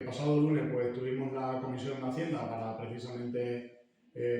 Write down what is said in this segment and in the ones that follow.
El pasado lunes pues tuvimos la Comisión de Hacienda para precisamente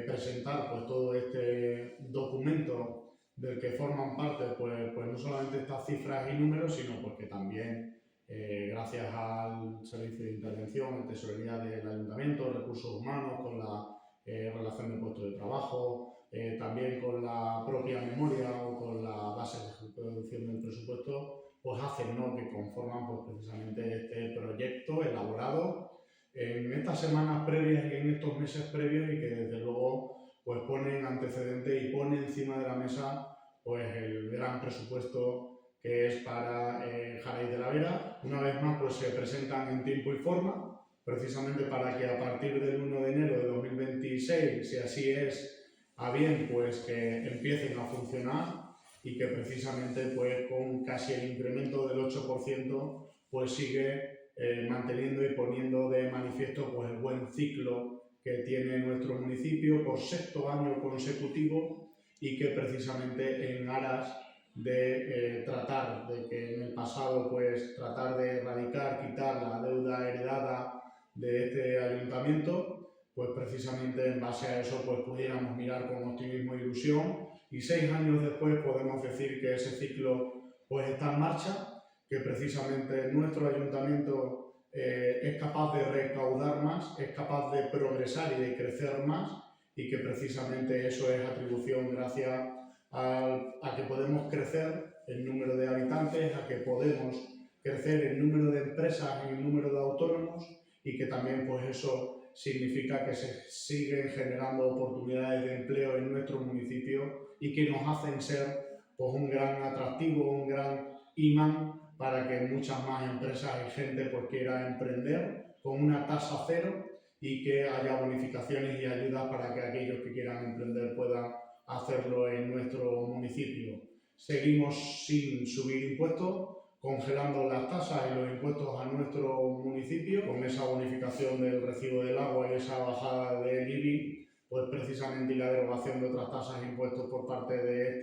presentar pues todo este documento del que forman parte pues no solamente estas cifras y números, sino pues que también gracias al Servicio de Intervención en Tesorería del Ayuntamiento, Recursos Humanos, con la relación de puestos de trabajo, también con la propia memoria o con la base de ejecución del presupuesto, pues hacen, ¿no?, que conforman pues precisamente este proyecto elaborado en estas semanas previas y en estos meses previos, y que desde luego pues ponen antecedentes y pone encima de la mesa pues el gran presupuesto que es para Jaraíz de la Vera. Una vez más pues se presentan en tiempo y forma, precisamente para que a partir del 1 de enero de 2026, si así es a bien, pues que empiecen a funcionar, y que precisamente pues con casi el incremento del 8% pues sigue manteniendo y poniendo de manifiesto pues el buen ciclo que tiene nuestro municipio por sexto año consecutivo, y que precisamente en aras de tratar de que en el pasado pues tratar de erradicar, quitar la deuda heredada de este ayuntamiento, pues precisamente en base a eso pues pudiéramos mirar con optimismo e ilusión, y 6 años después podemos decir que ese ciclo pues está en marcha, que precisamente nuestro ayuntamiento es capaz de recaudar más, es capaz de progresar y de crecer más, y que precisamente eso es atribución gracias a que podemos crecer en número de habitantes, a que podemos crecer en número de empresas, en el número de autónomos, y que también pues eso significa que se siguen generando oportunidades de empleo en nuestro municipio, y que nos hacen ser pues un gran atractivo, un gran imán para que muchas más empresas y gente pues quiera emprender con una tasa cero, y que haya bonificaciones y ayudas para que aquellos que quieran emprender puedan hacerlo en nuestro municipio. Seguimos sin subir impuestos, congelando las tasas y los impuestos a nuestro municipio, con esa bonificación del recibo del agua y esa bajada del IBI, pues precisamente, y la derogación de otras tasas e impuestos por parte de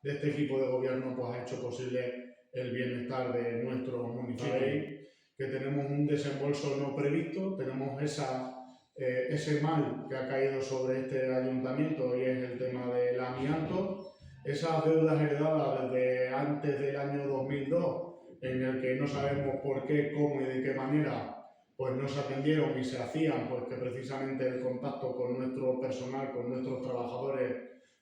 este equipo de gobierno, pues ha hecho posible el bienestar de nuestro municipio. Que tenemos un desembolso no previsto, tenemos ese mal que ha caído sobre este ayuntamiento, y es el tema del amianto, esas deudas heredadas desde antes del año 2002, en el que no sabemos por qué, cómo y de qué manera pues no se atendieron y se hacían, pues que precisamente el contacto con nuestro personal, con nuestros trabajadores,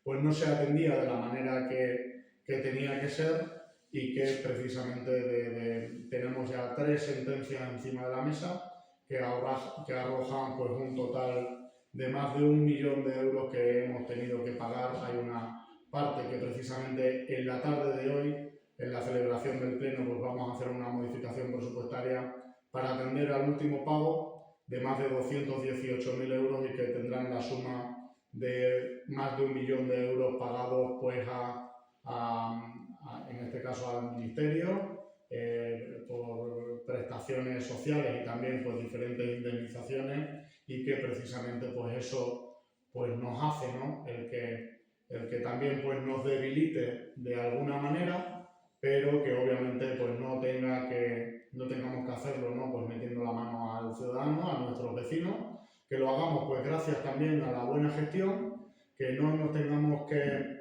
pues no se atendía de la manera que tenía que ser, y que precisamente tenemos ya 3 sentencias encima de la mesa que arrojan pues un total de más de 1 millón de euros que hemos tenido que pagar. Hay una parte que precisamente en la tarde de hoy, en la celebración del pleno, pues vamos a hacer una modificación presupuestaria para atender al último pago de más de 218.000 euros, y que tendrán la suma de más de 1 millón de euros pagados pues en este caso al Ministerio, por prestaciones sociales y también pues diferentes indemnizaciones, y que precisamente pues eso pues nos hace, ¿no?, el que también pues nos debilite de alguna manera, pero que obviamente pues no tengamos que hacerlo, ¿no?, pues metiendo la mano al ciudadano, a nuestros vecinos, que lo hagamos pues gracias también a la buena gestión, que no nos tengamos que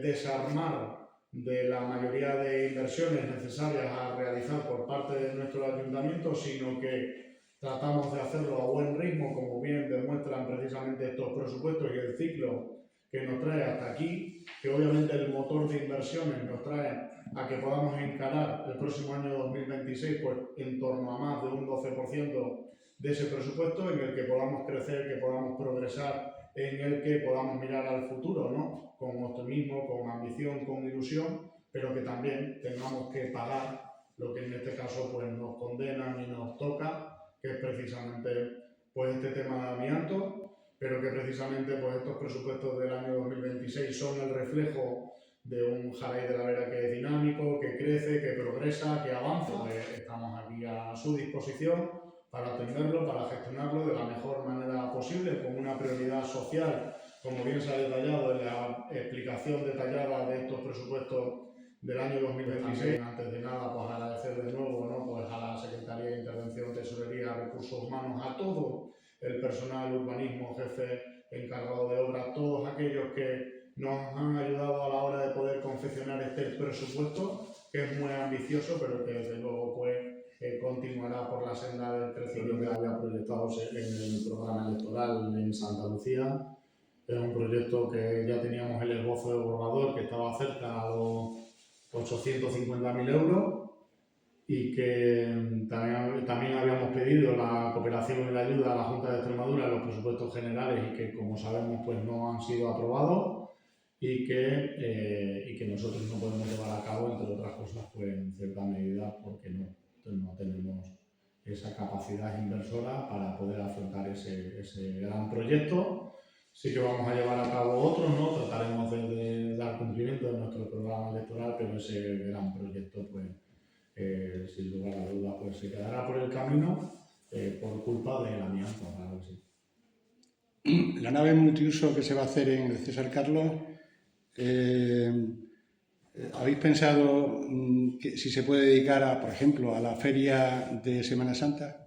desarmar de la mayoría de inversiones necesarias a realizar por parte de nuestro ayuntamiento, sino que tratamos de hacerlo a buen ritmo, como bien demuestran precisamente estos presupuestos y el ciclo que nos trae hasta aquí, que obviamente el motor de inversiones nos trae a que podamos encarar el próximo año 2026 pues en torno a más de un 12% de ese presupuesto, en el que podamos crecer, que podamos progresar, en el que podamos mirar al futuro, ¿no?, con optimismo, con ambición, con ilusión, pero que también tengamos que pagar lo que en este caso pues nos condenan y nos toca, que es precisamente pues este tema de amianto, pero que precisamente pues estos presupuestos del año 2026 son el reflejo de un Jaraíz de la Vera que es dinámico, que crece, que progresa, que avanza. Pues estamos aquí a su disposición para atenderlo, para gestionarlo de la mejor manera posible, con una prioridad social, como bien se ha detallado en la explicación detallada de estos presupuestos del año 2026. Antes de nada, pues agradecer de nuevo, ¿no? Pues a la Secretaría de Intervención, Tesorería, Recursos Humanos, a todo el personal de urbanismo, jefe encargado de obra, todos aquellos que nos han ayudado a la hora de poder confeccionar este presupuesto, que es muy ambicioso, pero que desde luego pues continuará por la senda del crecimiento que había proyectado en el programa electoral en Santa Lucía. Es un proyecto que ya teníamos el esbozo de borrador, que estaba cerca a los 850.000 euros, y que también habíamos pedido la cooperación y la ayuda a la Junta de Extremadura en los presupuestos generales, y que, como sabemos, pues no han sido aprobados, y que nosotros no podemos llevar a cabo, entre otras cosas, pues en cierta medida porque no tenemos esa capacidad inversora para poder afrontar ese gran proyecto. Sí que vamos a llevar a cabo otros, ¿no? Trataremos de dar cumplimiento de nuestro programa electoral, pero ese gran proyecto, pues, sin lugar a dudas, pues se quedará por el camino por culpa del amianto, claro que sí. La nave multiuso que se va a hacer en el César Carlos, ¿habéis pensado que si se puede dedicar, por ejemplo, a la feria de Semana Santa?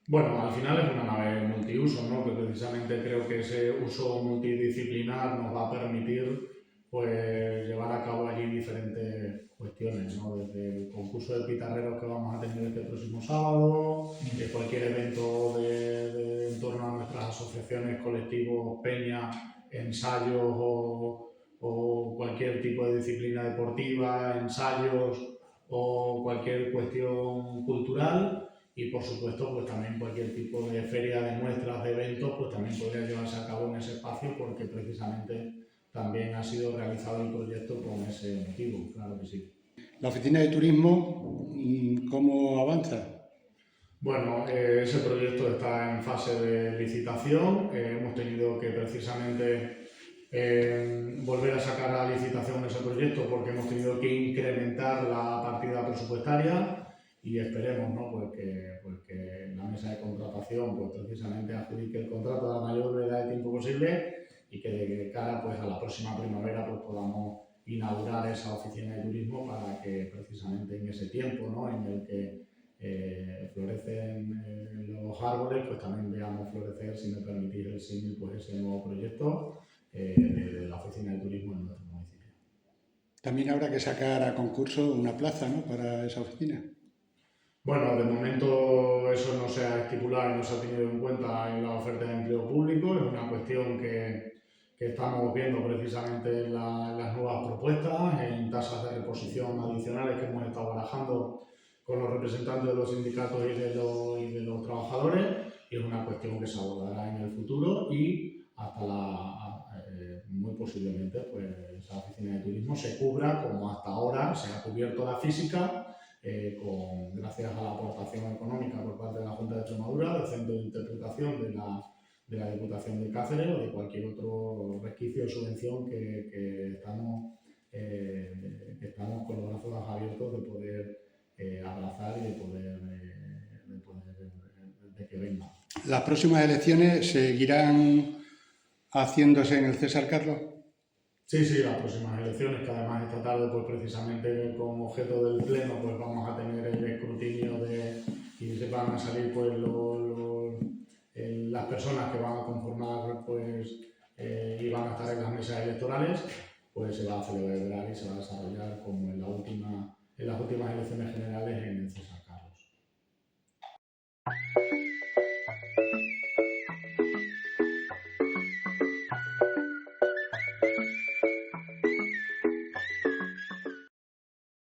Bueno, al final es una nave multiuso, ¿no? Que precisamente creo que ese uso multidisciplinar nos va a permitir, pues, llevar a cabo allí diferentes cuestiones, ¿no? Desde el concurso de pitarreros que vamos a tener este próximo sábado, de cualquier evento en torno a nuestras asociaciones, colectivos, peñas, ensayos o cualquier tipo de disciplina deportiva, ensayos o cualquier cuestión cultural. Y por supuesto, pues también cualquier tipo de feria, de muestras, de eventos, pues también podría llevarse a cabo en ese espacio, porque precisamente también ha sido realizado el proyecto con ese motivo, claro que sí. ¿La oficina de turismo cómo avanza? Bueno, ese proyecto está en fase de licitación. Hemos tenido que precisamente volver a sacar a licitación ese proyecto porque hemos tenido que incrementar la partida presupuestaria. Y esperemos, ¿no? pues que la mesa de contratación, pues precisamente adjudique el contrato a la mayor brevedad de tiempo posible, y que de cara, pues, a la próxima primavera, pues podamos inaugurar esa oficina de turismo, para que precisamente en ese tiempo, ¿no? En el que florecen los árboles, pues también veamos florecer, si me permitís el símil, pues ese nuevo proyecto de la oficina de turismo en nuestro municipio. También habrá que sacar a concurso una plaza, ¿no?, para esa oficina. Bueno, de momento eso no se ha estipulado y no se ha tenido en cuenta en la oferta de empleo público. Es una cuestión que estamos viendo precisamente en las nuevas propuestas, en tasas de reposición adicionales que hemos estado barajando con los representantes de los sindicatos y de los trabajadores, y es una cuestión que se abordará en el futuro, y muy posiblemente, pues, esa oficina de turismo se cubra como hasta ahora se ha cubierto la física, gracias a la aportación económica por parte de la Junta de Extremadura, del Centro de Interpretación de la Diputación de Cáceres, o de cualquier otro resquicio de subvención que estamos con los brazos abiertos de poder abrazar y de que venga. ¿Las próximas elecciones seguirán haciéndose en el César Carlos? Sí, las próximas elecciones, que además esta tarde, pues precisamente con objeto del pleno, pues vamos a tener el escrutinio y se van a salir, pues, las personas que van a conformar, pues, y van a estar en las mesas electorales, pues se va a celebrar y se va a desarrollar como en las últimas elecciones generales en el César.